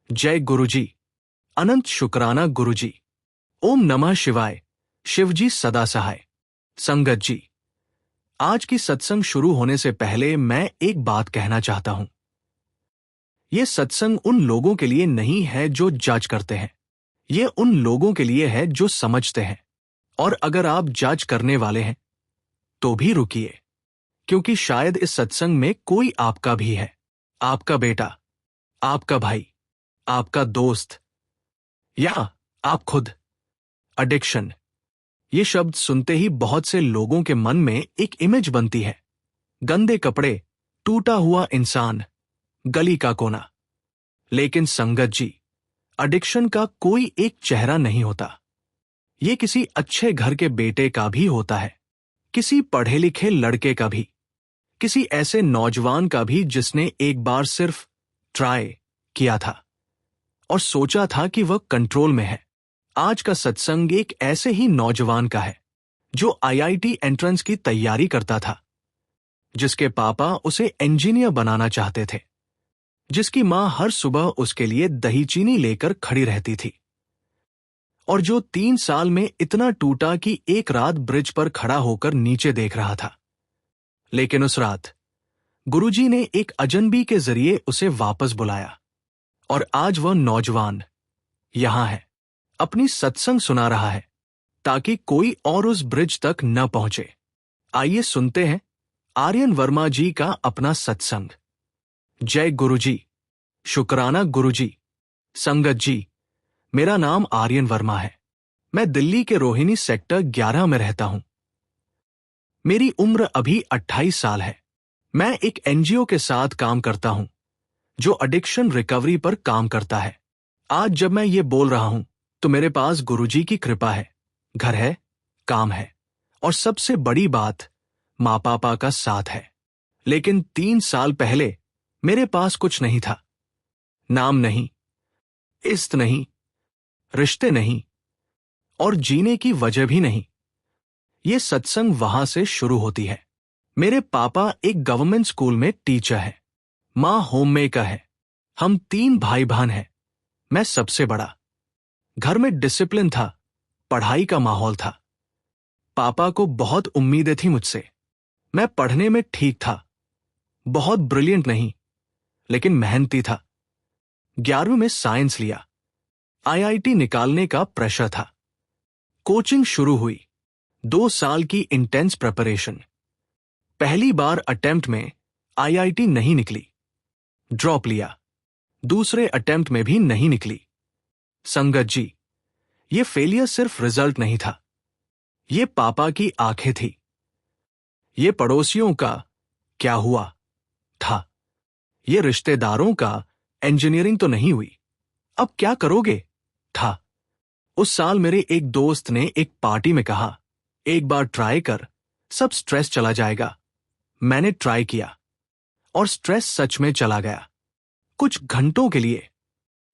जय गुरुजी। अनंत शुक्राना गुरुजी। ओम नमः शिवाय। शिवजी सदा सहाय। संगत जी, आज की सत्संग शुरू होने से पहले मैं एक बात कहना चाहता हूं। यह सत्संग उन लोगों के लिए नहीं है जो जज करते हैं, यह उन लोगों के लिए है जो समझते हैं। और अगर आप जज करने वाले हैं तो भी रुकिए, क्योंकि शायद इस सत्संग में कोई आपका भी है, आपका बेटा, आपका भाई, आपका दोस्त या आप खुद। एडिक्शन, ये शब्द सुनते ही बहुत से लोगों के मन में एक इमेज बनती है। गंदे कपड़े, टूटा हुआ इंसान, गली का कोना। लेकिन संगत जी, एडिक्शन का कोई एक चेहरा नहीं होता। ये किसी अच्छे घर के बेटे का भी होता है, किसी पढ़े लिखे लड़के का भी, किसी ऐसे नौजवान का भी जिसने एक बार सिर्फ ट्राई किया था और सोचा था कि वह कंट्रोल में है। आज का सत्संग एक ऐसे ही नौजवान का है जो आईआईटी एंट्रेंस की तैयारी करता था, जिसके पापा उसे इंजीनियर बनाना चाहते थे, जिसकी मां हर सुबह उसके लिए दही चीनी लेकर खड़ी रहती थी, और जो 3 साल में इतना टूटा कि एक रात ब्रिज पर खड़ा होकर नीचे देख रहा था। लेकिन उस रात गुरुजी ने एक अजनबी के जरिए उसे वापस बुलाया, और आज वह नौजवान यहां है, अपनी सत्संग सुना रहा है, ताकि कोई और उस ब्रिज तक न पहुंचे। आइए सुनते हैं आर्यन वर्मा जी का अपना सत्संग। जय गुरुजी। शुक्राना गुरुजी। संगत जी, मेरा नाम आर्यन वर्मा है। मैं दिल्ली के रोहिणी सेक्टर 11 में रहता हूं। मेरी उम्र अभी 28 साल है। मैं एक एनजीओ के साथ काम करता हूं जो एडिक्शन रिकवरी पर काम करता है। आज जब मैं ये बोल रहा हूं तो मेरे पास गुरुजी की कृपा है, घर है, काम है, और सबसे बड़ी बात, माँ पापा का साथ है। लेकिन 3 साल पहले मेरे पास कुछ नहीं था। नाम नहीं, इज्जत नहीं, रिश्ते नहीं, और जीने की वजह भी नहीं। ये सत्संग वहां से शुरू होती है। मेरे पापा एक गवर्नमेंट स्कूल में टीचर है, मां होम मेकर है। हम 3 भाई बहन हैं, मैं सबसे बड़ा। घर में डिसिप्लिन था, पढ़ाई का माहौल था। पापा को बहुत उम्मीदें थी मुझसे। मैं पढ़ने में ठीक था, बहुत ब्रिलियंट नहीं, लेकिन मेहनती था। 11वीं में साइंस लिया। आईआईटी निकालने का प्रेशर था। कोचिंग शुरू हुई, 2 साल की इंटेंस प्रिपरेशन। पहली बार अटेम्प्ट में आईआईटी नहीं निकली, ड्रॉप लिया। दूसरे अटेम्प्ट में भी नहीं निकली। संगत जी, ये फेलियर सिर्फ रिजल्ट नहीं था, ये पापा की आंखें थी। ये पड़ोसियों का क्या हुआ था, ये रिश्तेदारों का इंजीनियरिंग तो नहीं हुई, अब क्या करोगे था। उस साल मेरे एक दोस्त ने एक पार्टी में कहा, एक बार ट्राई कर, सब स्ट्रेस चला जाएगा। मैंने ट्राई किया और स्ट्रेस सच में चला गया, कुछ घंटों के लिए।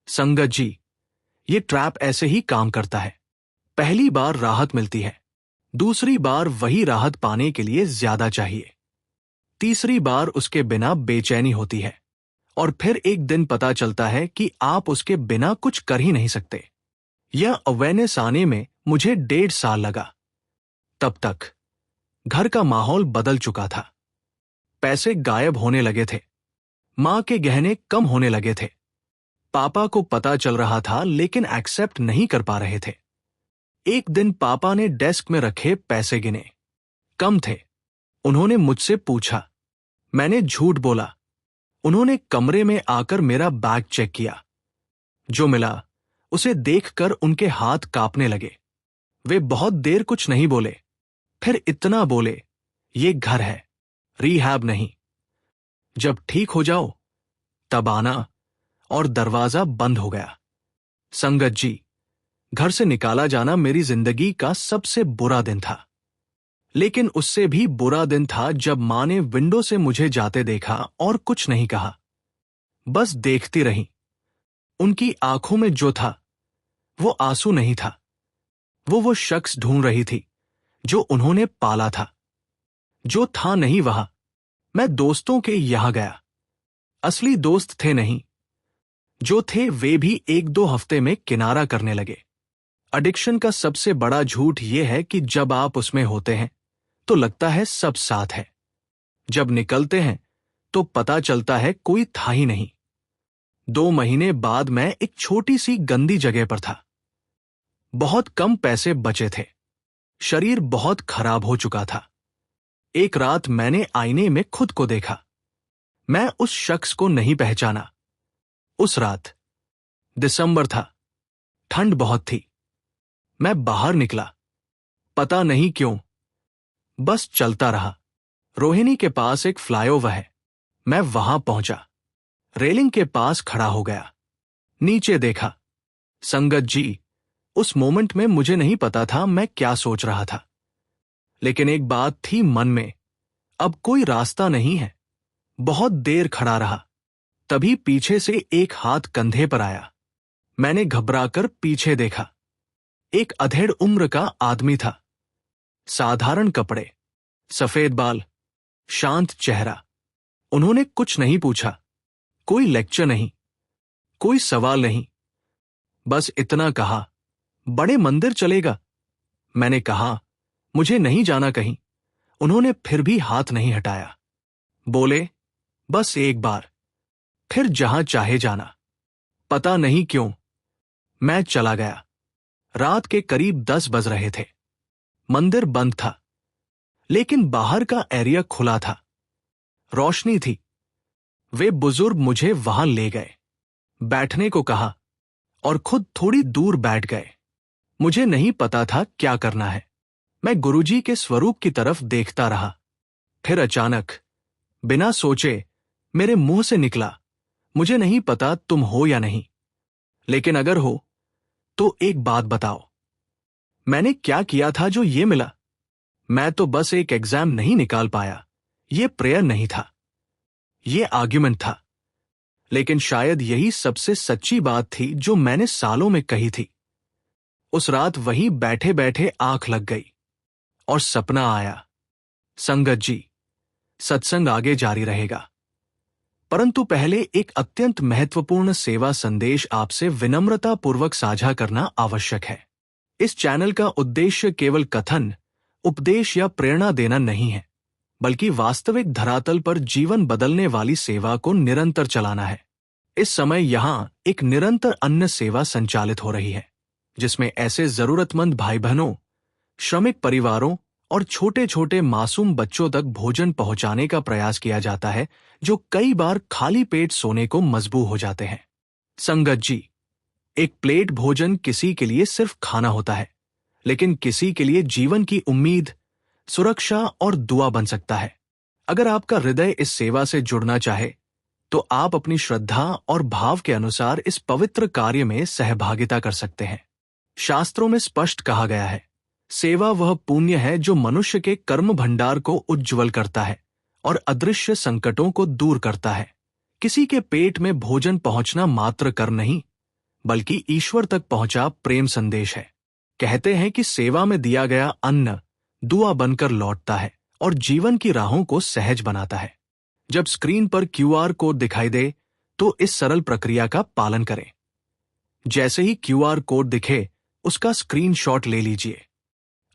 संगत जी, ये ट्रैप ऐसे ही काम करता है। पहली बार राहत मिलती है, दूसरी बार वही राहत पाने के लिए ज्यादा चाहिए, तीसरी बार उसके बिना बेचैनी होती है, और फिर एक दिन पता चलता है कि आप उसके बिना कुछ कर ही नहीं सकते। यह अवेयरनेस आने में मुझे 1.5 साल लगा। तब तक घर का माहौल बदल चुका था। पैसे गायब होने लगे थे, मां के गहने कम होने लगे थे। पापा को पता चल रहा था लेकिन एक्सेप्ट नहीं कर पा रहे थे। एक दिन पापा ने डेस्क में रखे पैसे गिने, कम थे। उन्होंने मुझसे पूछा, मैंने झूठ बोला। उन्होंने कमरे में आकर मेरा बैग चेक किया। जो मिला उसे देखकर उनके हाथ कांपने लगे। वे बहुत देर कुछ नहीं बोले, फिर इतना बोले, ये घर है, रिहैब नहीं। जब ठीक हो जाओ तब आना, और दरवाजा बंद हो गया। संगत जी, घर से निकाला जाना मेरी जिंदगी का सबसे बुरा दिन था। लेकिन उससे भी बुरा दिन था जब मां ने विंडो से मुझे जाते देखा और कुछ नहीं कहा, बस देखती रही। उनकी आंखों में जो था वो आंसू नहीं था, वो शख्स ढूंढ रही थी जो उन्होंने पाला था। जो था नहीं वहां। मैं दोस्तों के यहां गया, असली दोस्त थे नहीं। जो थे वे भी 1-2 हफ्ते में किनारा करने लगे। एडिक्शन का सबसे बड़ा झूठ यह है कि जब आप उसमें होते हैं तो लगता है सब साथ है, जब निकलते हैं तो पता चलता है कोई था ही नहीं। 2 महीने बाद मैं एक छोटी सी गंदी जगह पर था। बहुत कम पैसे बचे थे, शरीर बहुत खराब हो चुका था। एक रात मैंने आईने में खुद को देखा। मैं उस शख्स को नहीं पहचाना। उस रात दिसंबर था, ठंड बहुत थी। मैं बाहर निकला, पता नहीं क्यों, बस चलता रहा। रोहिणी के पास एक फ्लाईओवर है, मैं वहां पहुंचा। रेलिंग के पास खड़ा हो गया, नीचे देखा। संगत जी, उस मोमेंट में मुझे नहीं पता था मैं क्या सोच रहा था, लेकिन एक बात थी मन में, अब कोई रास्ता नहीं है। बहुत देर खड़ा रहा, तभी पीछे से एक हाथ कंधे पर आया। मैंने घबराकर पीछे देखा। एक अधेड़ उम्र का आदमी था, साधारण कपड़े, सफेद बाल, शांत चेहरा। उन्होंने कुछ नहीं पूछा, कोई लेक्चर नहीं, कोई सवाल नहीं, बस इतना कहा, बड़े मंदिर चलेगा? मैंने कहा, मुझे नहीं जाना कहीं। उन्होंने फिर भी हाथ नहीं हटाया। बोले, बस एक बार, फिर जहां चाहे जाना। पता नहीं क्यों मैं चला गया। रात के करीब 10 बज रहे थे। मंदिर बंद था, लेकिन बाहर का एरिया खुला था, रोशनी थी। वे बुजुर्ग मुझे वहां ले गए, बैठने को कहा और खुद थोड़ी दूर बैठ गए। मुझे नहीं पता था क्या करना है। मैं गुरुजी के स्वरूप की तरफ देखता रहा। फिर अचानक, बिना सोचे, मेरे मुंह से निकला, मुझे नहीं पता तुम हो या नहीं, लेकिन अगर हो तो एक बात बताओ, मैंने क्या किया था जो ये मिला? मैं तो बस एक एग्जाम नहीं निकाल पाया। ये प्रेयर नहीं था, ये आर्ग्यूमेंट था। लेकिन शायद यही सबसे सच्ची बात थी जो मैंने सालों में कही थी। उस रात वहीं बैठे बैठे आंख लग गई और सपना आया। संगत जी, सत्संग आगे जारी रहेगा, परंतु पहले एक अत्यंत महत्वपूर्ण सेवा संदेश आपसे विनम्रतापूर्वक साझा करना आवश्यक है। इस चैनल का उद्देश्य केवल कथन, उपदेश या प्रेरणा देना नहीं है, बल्कि वास्तविक धरातल पर जीवन बदलने वाली सेवा को निरंतर चलाना है। इस समय यहां एक निरंतर अन्न सेवा संचालित हो रही है, जिसमें ऐसे जरूरतमंद भाई बहनों, श्रमिक परिवारों और छोटे छोटे मासूम बच्चों तक भोजन पहुंचाने का प्रयास किया जाता है, जो कई बार खाली पेट सोने को मजबूर हो जाते हैं। संगत जी, एक प्लेट भोजन किसी के लिए सिर्फ खाना होता है, लेकिन किसी के लिए जीवन की उम्मीद, सुरक्षा और दुआ बन सकता है। अगर आपका हृदय इस सेवा से जुड़ना चाहे, तो आप अपनी श्रद्धा और भाव के अनुसार इस पवित्र कार्य में सहभागिता कर सकते हैं। शास्त्रों में स्पष्ट कहा गया है, सेवा वह पुण्य है जो मनुष्य के कर्म भंडार को उज्ज्वल करता है और अदृश्य संकटों को दूर करता है। किसी के पेट में भोजन पहुंचना मात्र कर्म नहीं, बल्कि ईश्वर तक पहुंचा प्रेम संदेश है। कहते हैं कि सेवा में दिया गया अन्न दुआ बनकर लौटता है और जीवन की राहों को सहज बनाता है। जब स्क्रीन पर QR कोड दिखाई दे, तो इस सरल प्रक्रिया का पालन करें। जैसे ही QR कोड दिखे, उसका स्क्रीनशॉट ले लीजिए।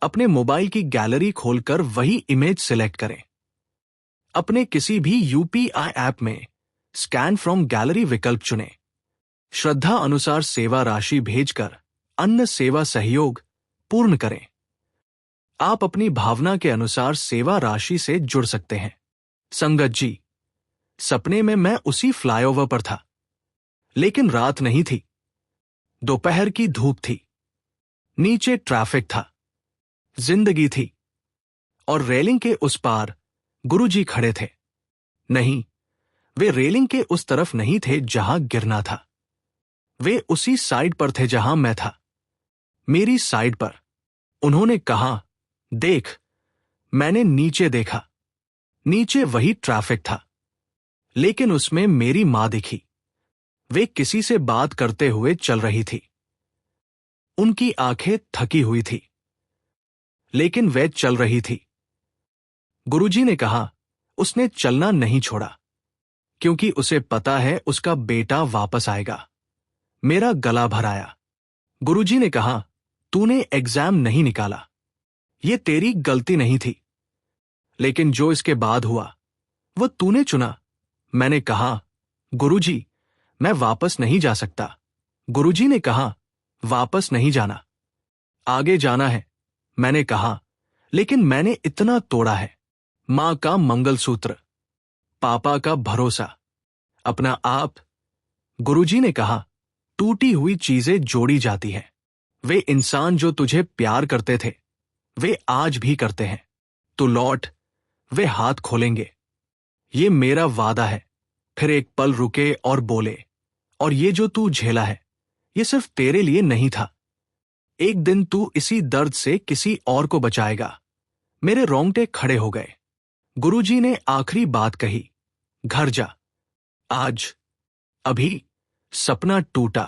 अपने मोबाइल की गैलरी खोलकर वही इमेज सिलेक्ट करें। अपने किसी भी UPI ऐप में स्कैन फ्रॉम गैलरी विकल्प चुनें। श्रद्धा अनुसार सेवा राशि भेजकर अन्न सेवा सहयोग पूर्ण करें। आप अपनी भावना के अनुसार सेवा राशि से जुड़ सकते हैं। संगत जी, सपने में मैं उसी फ्लाईओवर पर था, लेकिन रात नहीं थी। दोपहर की धूप थी, नीचे ट्रैफिक था, जिंदगी थी, और रेलिंग के उस पार गुरुजी खड़े थे। नहीं, वे रेलिंग के उस तरफ नहीं थे जहां गिरना था। वे उसी साइड पर थे जहां मैं था, मेरी साइड पर। उन्होंने कहा, देख। मैंने नीचे देखा। नीचे वही ट्रैफिक था, लेकिन उसमें मेरी मां दिखी। वे किसी से बात करते हुए चल रही थी। उनकी आंखें थकी हुई थी, लेकिन वह चल रही थी। गुरुजी ने कहा, उसने चलना नहीं छोड़ा, क्योंकि उसे पता है उसका बेटा वापस आएगा। मेरा गला भर आया। गुरुजी ने कहा, तूने एग्जाम नहीं निकाला, ये तेरी गलती नहीं थी, लेकिन जो इसके बाद हुआ वो तूने चुना। मैंने कहा, गुरुजी, मैं वापस नहीं जा सकता। गुरुजी ने कहा, वापस नहीं जाना, आगे जाना है। मैंने कहा, लेकिन मैंने इतना तोड़ा है। मां का मंगलसूत्र, पापा का भरोसा, अपना आप। गुरुजी ने कहा, टूटी हुई चीजें जोड़ी जाती हैं। वे इंसान जो तुझे प्यार करते थे वे आज भी करते हैं। तू लौट, वे हाथ खोलेंगे। ये मेरा वादा है। फिर एक पल रुके और बोले, और ये जो तू झेला है ये सिर्फ तेरे लिए नहीं था। एक दिन तू इसी दर्द से किसी और को बचाएगा। मेरे रोंगटे खड़े हो गए। गुरुजी ने आखिरी बात कही, घर जा आज, अभी। सपना टूटा।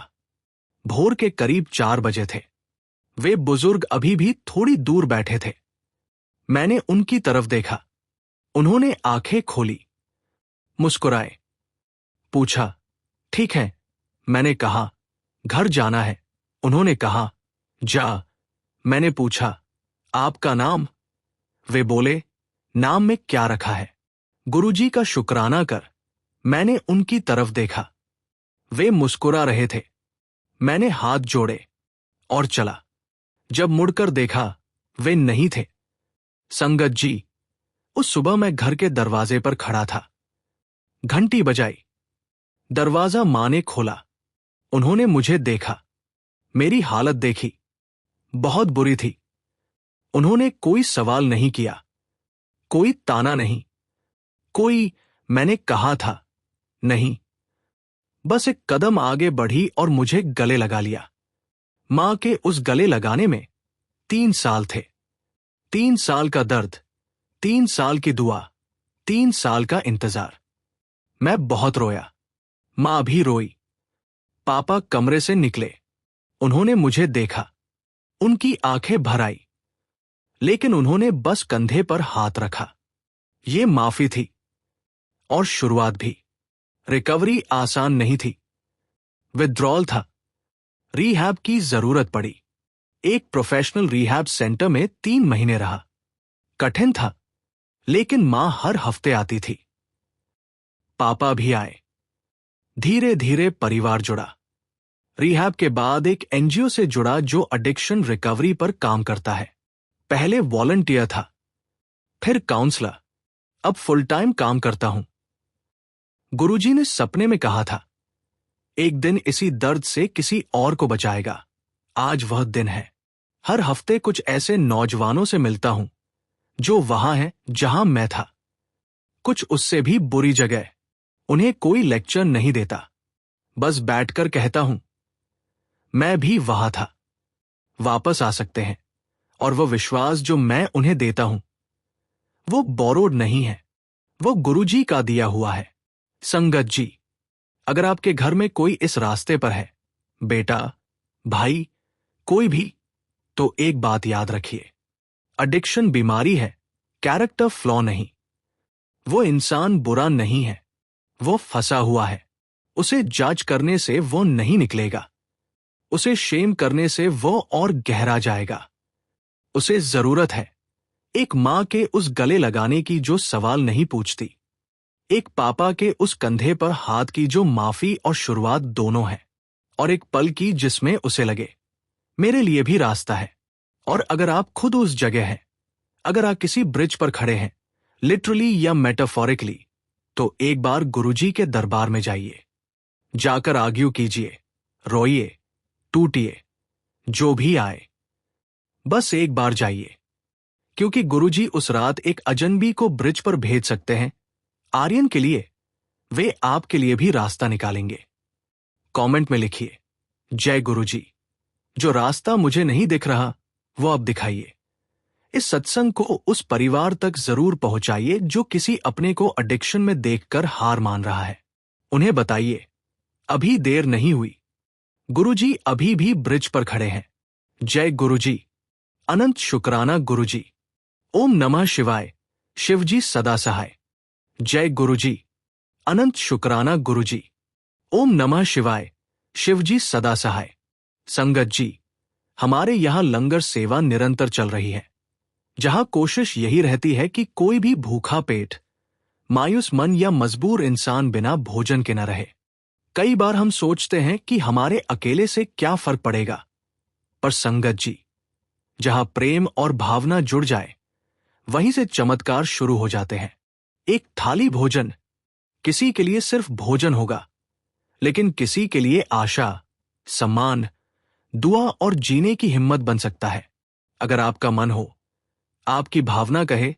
भोर के करीब 4 बजे थे। वे बुजुर्ग अभी भी थोड़ी दूर बैठे थे। मैंने उनकी तरफ देखा। उन्होंने आंखें खोली, मुस्कुराए, पूछा, ठीक है? मैंने कहा, घर जाना है। उन्होंने कहा, जा। मैंने पूछा, आपका नाम? वे बोले, नाम में क्या रखा है? गुरुजी का शुक्राना कर। मैंने उनकी तरफ देखा। वे मुस्कुरा रहे थे। मैंने हाथ जोड़े और चला। जब मुड़कर देखा वे नहीं थे। संगत जी, उस सुबह मैं घर के दरवाजे पर खड़ा था। घंटी बजाई। दरवाजा मां ने खोला। उन्होंने मुझे देखा, मेरी हालत देखी, बहुत बुरी थी। उन्होंने कोई सवाल नहीं किया, कोई ताना नहीं, कोई मैंने कहा था नहीं। बस एक कदम आगे बढ़ी और मुझे गले लगा लिया। मां के उस गले लगाने में 3 साल थे। 3 साल का दर्द, 3 साल की दुआ, 3 साल का इंतजार। मैं बहुत रोया। मां भी रोई। पापा कमरे से निकले। उन्होंने मुझे देखा। उनकी आंखें भर आई, लेकिन उन्होंने बस कंधे पर हाथ रखा। ये माफी थी और शुरुआत भी। रिकवरी आसान नहीं थी। विथड्रॉल था। रिहैब की जरूरत पड़ी। एक प्रोफेशनल रिहैब सेंटर में 3 महीने रहा। कठिन था, लेकिन मां हर हफ्ते आती थी। पापा भी आए। धीरे धीरे परिवार जुड़ा। रिहैब के बाद एक एनजीओ से जुड़ा जो एडिक्शन रिकवरी पर काम करता है। पहले वॉलंटियर था, फिर काउंसलर, अब फुल टाइम काम करता हूं। गुरुजी ने सपने में कहा था, एक दिन इसी दर्द से किसी और को बचाएगा। आज वह दिन है। हर हफ्ते कुछ ऐसे नौजवानों से मिलता हूं जो वहां हैं जहां मैं था, कुछ उससे भी बुरी जगह। उन्हें कोई लेक्चर नहीं देता, बस बैठकर कहता हूं, मैं भी वहां था, वापस आ सकते हैं। और वह विश्वास जो मैं उन्हें देता हूं वो बोरोड नहीं है, वो गुरुजी का दिया हुआ है। संगत जी, अगर आपके घर में कोई इस रास्ते पर है, बेटा, भाई, कोई भी, तो एक बात याद रखिए, एडिक्शन बीमारी है, कैरेक्टर फ्लॉ नहीं। वो इंसान बुरा नहीं है, वो फंसा हुआ है। उसे जज करने से वो नहीं निकलेगा। उसे शेम करने से वो और गहरा जाएगा। उसे जरूरत है एक मां के उस गले लगाने की जो सवाल नहीं पूछती, एक पापा के उस कंधे पर हाथ की जो माफी और शुरुआत दोनों है, और एक पल की जिसमें उसे लगे, मेरे लिए भी रास्ता है। और अगर आप खुद उस जगह हैं, अगर आप किसी ब्रिज पर खड़े हैं, लिटरली या मेटाफोरिकली, तो एक बार गुरुजी के दरबार में जाइए। जाकर आर्ग्यू कीजिए, रोइए, टूटिए, जो भी आए, बस एक बार जाइए। क्योंकि गुरुजी उस रात एक अजनबी को ब्रिज पर भेज सकते हैं, आर्यन के लिए वे आपके लिए भी रास्ता निकालेंगे। कमेंट में लिखिए, जय गुरुजी। जो रास्ता मुझे नहीं दिख रहा वो अब दिखाइए। इस सत्संग को उस परिवार तक जरूर पहुंचाइए जो किसी अपने को एडिक्शन में देखकर हार मान रहा है। उन्हें बताइए, अभी देर नहीं हुई, गुरुजी अभी भी ब्रिज पर खड़े हैं। जय गुरुजी। अनंत शुक्राना गुरुजी। ओम नमः शिवाय। शिवजी सदा सहाय। जय गुरुजी। अनंत शुक्राना गुरुजी। ओम नमः शिवाय। शिवजी सदा सहाय। संगत जी, हमारे यहां लंगर सेवा निरंतर चल रही है, जहां कोशिश यही रहती है कि कोई भी भूखा पेट, मायूस मन या मजबूर इंसान बिना भोजन के न रहे। कई बार हम सोचते हैं कि हमारे अकेले से क्या फर्क पड़ेगा, पर संगत जी, जहां प्रेम और भावना जुड़ जाए, वहीं से चमत्कार शुरू हो जाते हैं। एक थाली भोजन किसी के लिए सिर्फ भोजन होगा, लेकिन किसी के लिए आशा, सम्मान, दुआ और जीने की हिम्मत बन सकता है। अगर आपका मन हो, आपकी भावना कहे,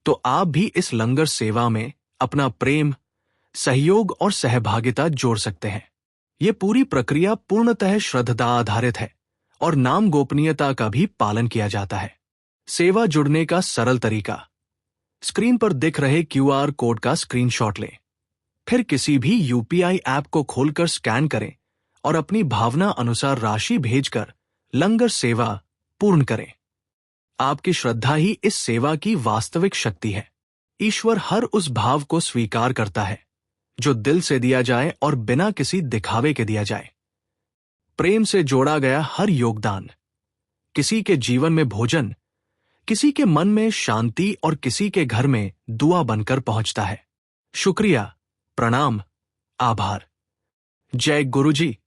तो आप भी इस लंगर सेवा में अपना प्रेम, सहयोग और सहभागिता जोड़ सकते हैं। यह पूरी प्रक्रिया पूर्णतः श्रद्धा आधारित है और नाम गोपनीयता का भी पालन किया जाता है। सेवा जुड़ने का सरल तरीका: स्क्रीन पर दिख रहे क्यूआर कोड का स्क्रीनशॉट लें, फिर किसी भी यूपीआई ऐप को खोलकर स्कैन करें और अपनी भावना अनुसार राशि भेजकर लंगर सेवा पूर्ण करें। आपकी श्रद्धा ही इस सेवा की वास्तविक शक्ति है। ईश्वर हर उस भाव को स्वीकार करता है जो दिल से दिया जाए और बिना किसी दिखावे के दिया जाए। प्रेम से जोड़ा गया हर योगदान किसी के जीवन में भोजन, किसी के मन में शांति और किसी के घर में दुआ बनकर पहुंचता है। शुक्रिया, प्रणाम, आभार। जय गुरुजी।